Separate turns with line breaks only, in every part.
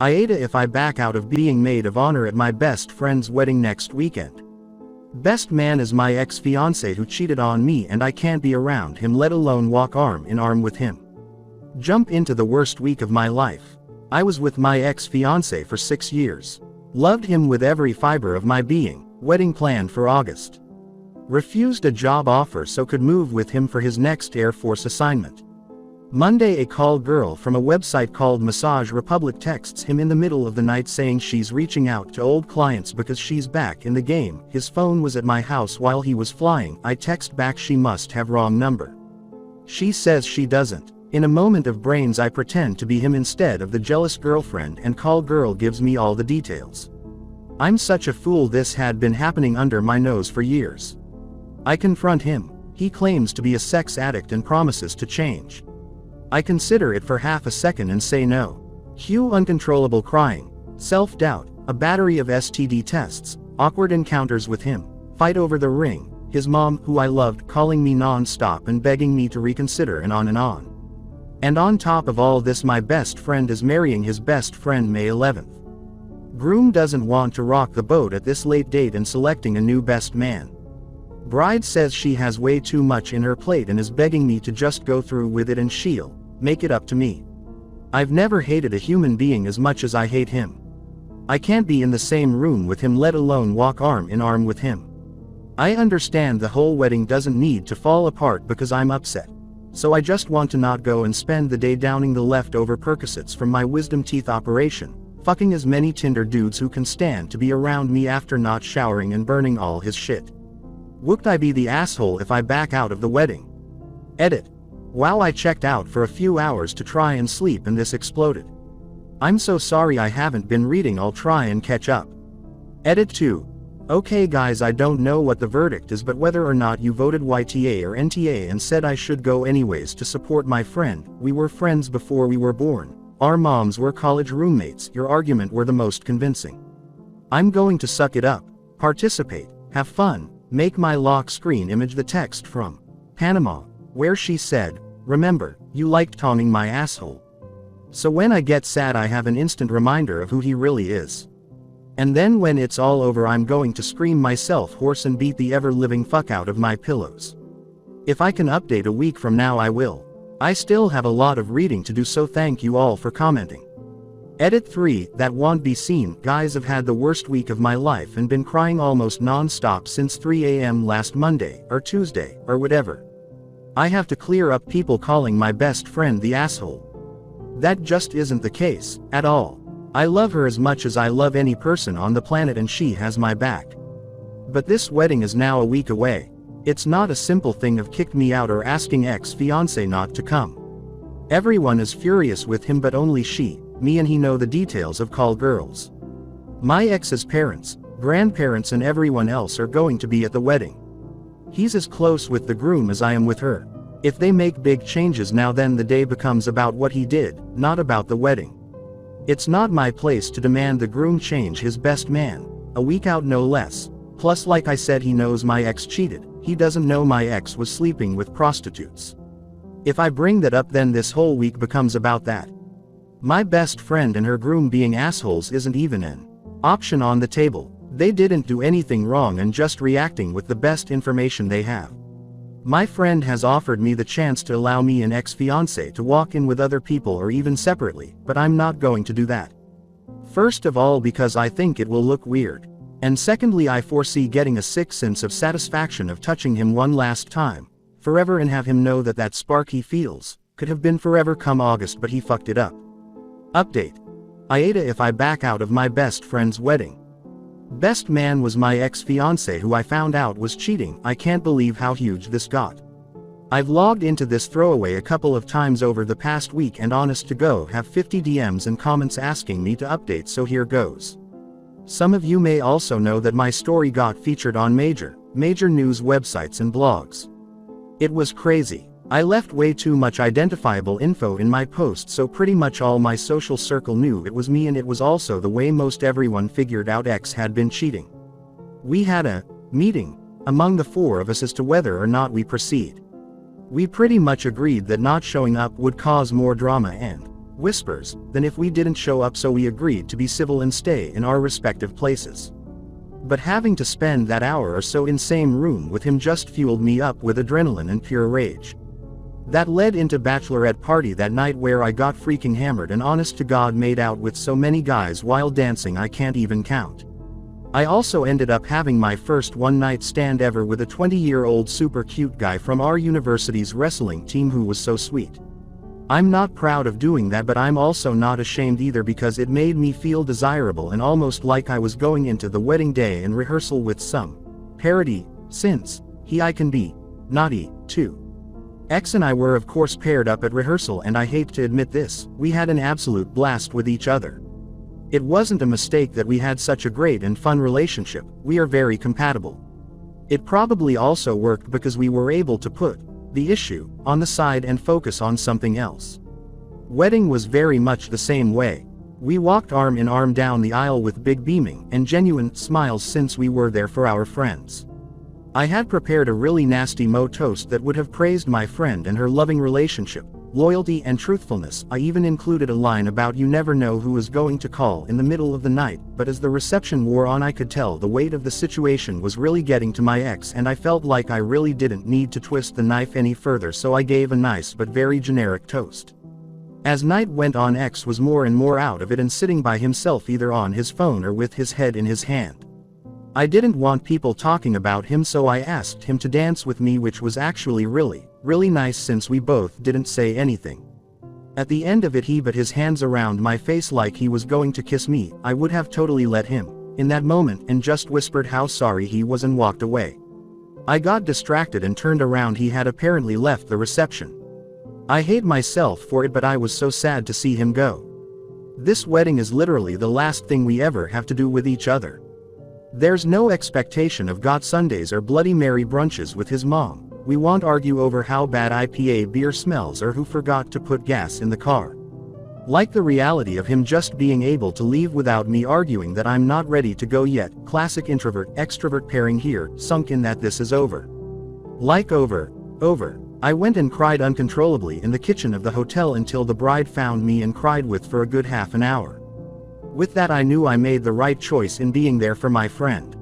AITA if I back out of being maid of honor at my best friend's wedding next weekend. Best man is my ex-fiancé who cheated on me and I can't be around him, let alone walk arm in arm with him. Jump into the worst week of my life. I was with my ex-fiancé for 6 years. Loved him with every fiber of my being. Wedding planned for August. Refused a job offer so could move with him for his next Air Force assignment. Monday, a call girl from a website called Massage Republic texts him in the middle of the night saying she's reaching out to old clients because she's back in the game. His phone was at my house while he was flying. I text back she must have wrong number. She says she doesn't. In a moment of brains I pretend to be him instead of the jealous girlfriend and call girl gives me all the details. I'm such a fool, this had been happening under my nose for years. I confront him. He claims to be a sex addict and promises to change. I consider it for half a second and say no. Cue uncontrollable crying, self-doubt, a battery of STD tests, awkward encounters with him, fight over the ring, his mom, who I loved, calling me non-stop and begging me to reconsider, and on and on. And on top of all this, my best friend is marrying his best friend May 11th. Groom doesn't want to rock the boat at this late date and selecting a new best man. Bride says she has way too much in her plate and is begging me to just go through with it and she'll make it up to me. I've never hated a human being as much as I hate him. I can't be in the same room with him, let alone walk arm in arm with him. I understand the whole wedding doesn't need to fall apart because I'm upset. So I just want to not go and spend the day downing the leftover Percocets from my wisdom teeth operation, fucking as many Tinder dudes who can stand to be around me after not showering and burning all his shit. Would I be the asshole if I back out of the wedding? Edit. Wow, I checked out for a few hours to try and sleep and this exploded. I'm so sorry I haven't been reading, I'll try and catch up. Edit 2. Okay guys, I don't know what the verdict is, but whether or not you voted YTA or NTA and said I should go anyways to support my friend, we were friends before we were born. Our moms were college roommates, your argument were the most convincing. I'm going to suck it up, participate, have fun, make my lock screen image the text from Panama, where she said, "Remember, you liked taunting my asshole." So when I get sad I have an instant reminder of who he really is. And then when it's all over I'm going to scream myself hoarse and beat the ever-living fuck out of my pillows. If I can update a week from now I will. I still have a lot of reading to do, so thank you all for commenting. Edit 3, that won't be seen. Guys, I've had the worst week of my life and been crying almost non-stop since 3 a.m. last Monday, or Tuesday, or whatever. I have to clear up people calling my best friend the asshole. That just isn't the case, at all. I love her as much as I love any person on the planet and she has my back. But this wedding is now a week away. It's not a simple thing of kicked me out or asking ex-fiancé not to come. Everyone is furious with him but only she, me and he know the details of call girls. My ex's parents, grandparents and everyone else are going to be at the wedding. He's as close with the groom as I am with her. If they make big changes now then the day becomes about what he did, not about the wedding. It's not my place to demand the groom change his best man, a week out no less. Plus, like I said, he knows my ex cheated, he doesn't know my ex was sleeping with prostitutes. If I bring that up then this whole week becomes about that. My best friend and her groom being assholes isn't even an option on the table. They didn't do anything wrong and just reacting with the best information they have. My friend has offered me the chance to allow me and ex-fiancé to walk in with other people or even separately, but I'm not going to do that. First of all because I think it will look weird. And secondly I foresee getting a sick sense of satisfaction of touching him one last time, forever, and have him know that that spark he feels, could have been forever come August but he fucked it up. Update. AITA if I back out of my best friend's wedding. Best man was my ex-fiancé who I found out was cheating. I can't believe how huge this got. I've logged into this throwaway a couple of times over the past week and honest to go have 50 DMs and comments asking me to update, so here goes. Some of you may also know that my story got featured on major news websites and blogs. It was crazy. I left way too much identifiable info in my post, so pretty much all my social circle knew it was me, and it was also the way most everyone figured out ex had been cheating. We had a meeting among the four of us as to whether or not we proceed. We pretty much agreed that not showing up would cause more drama and Whispers, then if we didn't show up, so we agreed to be civil and stay in our respective places. But having to spend that hour or so in same room with him just fueled me up with adrenaline and pure rage. That led into bachelorette party that night where I got freaking hammered and honest to God made out with so many guys while dancing I can't even count. I also ended up having my first one-night stand ever with a 20-year-old super cute guy from our university's wrestling team who was so sweet. I'm not proud of doing that, but I'm also not ashamed either because it made me feel desirable and almost like I was going into the wedding day and rehearsal with some parody, since I can be naughty, too. X and I were of course paired up at rehearsal, and I hate to admit this, we had an absolute blast with each other. It wasn't a mistake that we had such a great and fun relationship, we are very compatible. It probably also worked because we were able to put the issue on the side and focus on something else. Wedding was very much the same way. We walked arm in arm down the aisle with big beaming and genuine smiles since we were there for our friends. I had prepared a really nasty toast that would have praised my friend and her loving relationship, loyalty and truthfulness. I even included a line about you never know who is going to call in the middle of the night, but as the reception wore on I could tell the weight of the situation was really getting to my ex, and I felt like I really didn't need to twist the knife any further, so I gave a nice but very generic toast. As night went on, X was more and more out of it and sitting by himself either on his phone or with his head in his hand. I didn't want people talking about him, so I asked him to dance with me, which was actually really nice since we both didn't say anything. At the end of it he put his hands around my face like he was going to kiss me. I would have totally let him in that moment and just whispered how sorry he was and walked away. I got distracted and turned around. He had apparently left the reception. I hate myself for it, but I was so sad to see him go. This wedding is literally the last thing we ever have to do with each other. There's no expectation of got Sundays or Bloody Mary brunches with his mom. We won't argue over how bad IPA beer smells or who forgot to put gas in the car. Like the reality of him just being able to leave without me arguing that I'm not ready to go yet. Classic introvert-extrovert pairing here, sunk in that this is over. Like over. I went and cried uncontrollably in the kitchen of the hotel until the bride found me and cried with for a good half an hour. With that I knew I made the right choice in being there for my friend.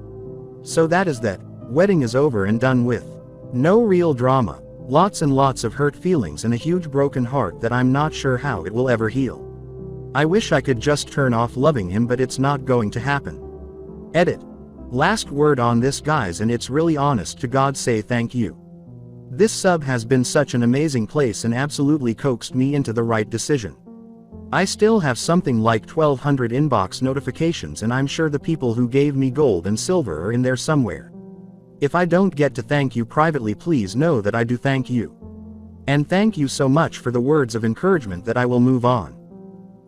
So that is that. Wedding is over and done with. No real drama. Lots and lots of hurt feelings and a huge broken heart that I'm not sure how it will ever heal. I wish I could just turn off loving him, but it's not going to happen. Edit. Last word on this, guys, and it's really honest to God, say thank you. This sub has been such an amazing place and absolutely coaxed me into the right decision. I still have something like 1200 inbox notifications, and I'm sure the people who gave me gold and silver are in there somewhere. If I don't get to thank you privately, please know that I do thank you. And thank you so much for the words of encouragement that I will move on.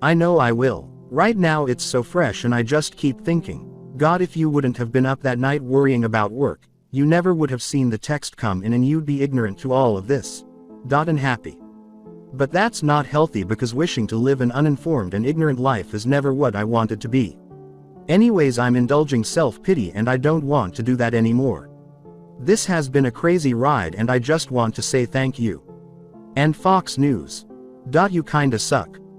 I know I will. Right now it's so fresh and I just keep thinking, God, if you wouldn't have been up that night worrying about work, you never would have seen the text come in and you'd be ignorant to all of this. And happy. But that's not healthy, because wishing to live an uninformed and ignorant life is never what I wanted to be. Anyways, I'm indulging self-pity and I don't want to do that anymore. This has been a crazy ride and I just want to say thank you. And Fox News. You kinda suck.